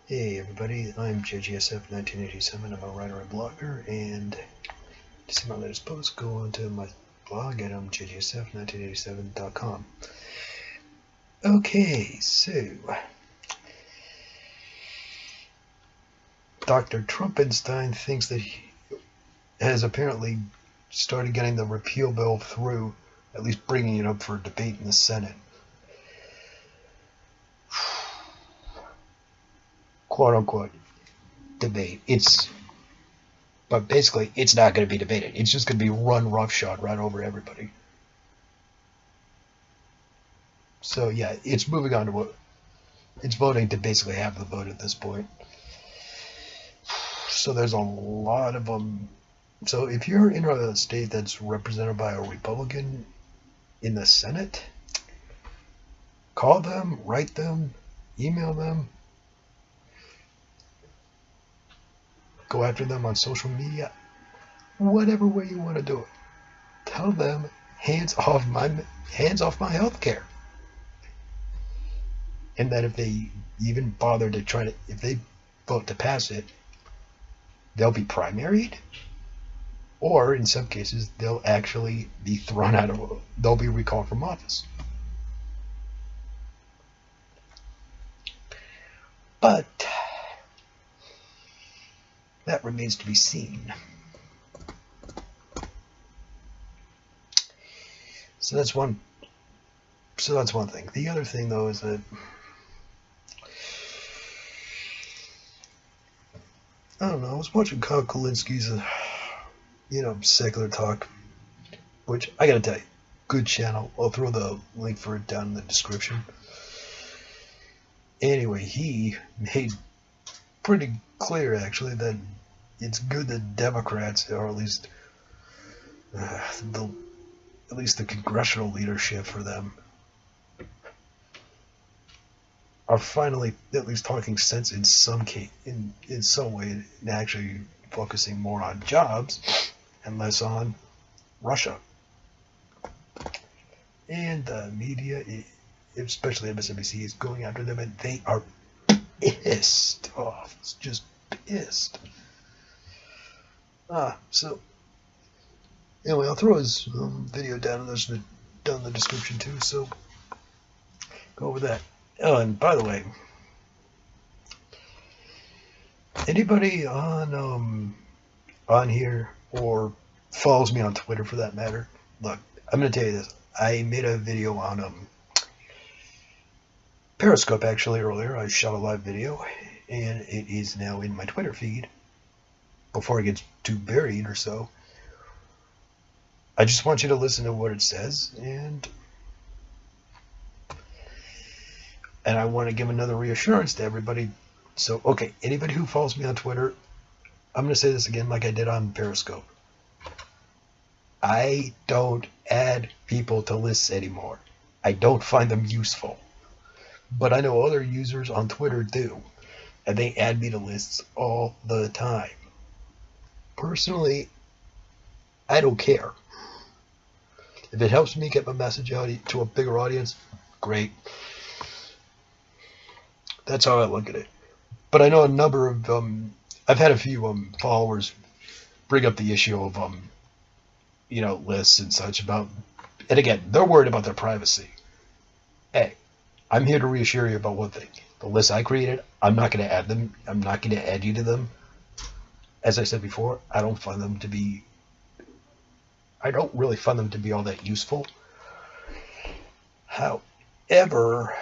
Hey everybody, I'm JGSF1987. I'm a writer and blogger, and to see my latest posts, go onto my blog at JGSF1987.com. Okay, so Dr. Trumpenstein thinks that he has apparently started getting the repeal bill through, at least bringing it up for debate in the Senate. Quote unquote debate. But basically it's not going to be debated. It's just going to be run roughshod right over everybody. So yeah, it's moving on to what it's voting to basically have the vote at this point. So there's a lot of them. So if you're in a state that's represented by a Republican in the Senate, call them, write them, email them, go after them on social media, whatever way you want to do it. Tell them, hands off my health care. And that if they even bother to try to, if they vote to pass it, they'll be primaried, or in some cases they'll actually be thrown out of, they'll be recalled from office. But that remains to be seen. So that's one thing. The other thing though is that I don't know, I was watching Kyle Kulinski's secular talk, which I gotta tell you, good channel. I'll throw the link for it down in the description. Anyway, he made pretty clear actually that it's good that Democrats, or at least the congressional leadership for them, are finally at least talking sense in some case, in some way, and actually focusing more on jobs and less on Russia. And the media, especially MSNBC, is going after them, and they are pissed off. It's just pissed. So anyway, I'll throw his video down in the description too, so go over that. Oh, and by the way, anybody on here or follows me on Twitter for that matter, look, I'm gonna tell you this. I made a video on Periscope actually earlier. I shot a live video, and it is now in my Twitter feed before it gets too buried or so. I just want you to listen to what it says, and I want to give another reassurance to everybody. So, okay, anybody who follows me on Twitter, I'm going to say this again like I did on Periscope. I don't add people to lists anymore. I don't find them useful. But I know other users on Twitter do, and they add me to lists all the time. Personally, I don't care. If it helps me get my message out to a bigger audience, great. That's how I look at it. But I know a number of I've had a few followers bring up the issue of lists and such about, and again, they're worried about their privacy. Hey, I'm here to reassure you about one thing. The lists I created, I'm not going to add them. I'm not going to add you to them. As I said before, I don't really find them to be all that useful. However,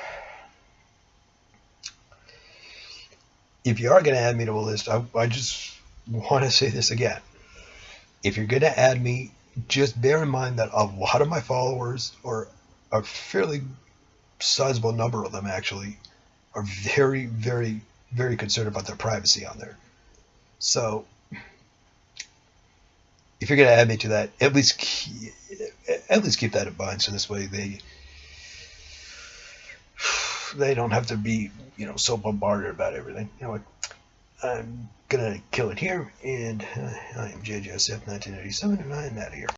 if you are going to add me to a list, I just want to say this again. If you're going to add me, just bear in mind that a lot of my followers, or a fairly sizable number of them actually, are very, very, very concerned about their privacy on there. So if you're going to add me to that, at least keep that in mind, so this way they don't have to be so bombarded about everything. Anyway, I'm gonna kill it here, and I am JGSF1987, and I am out of here.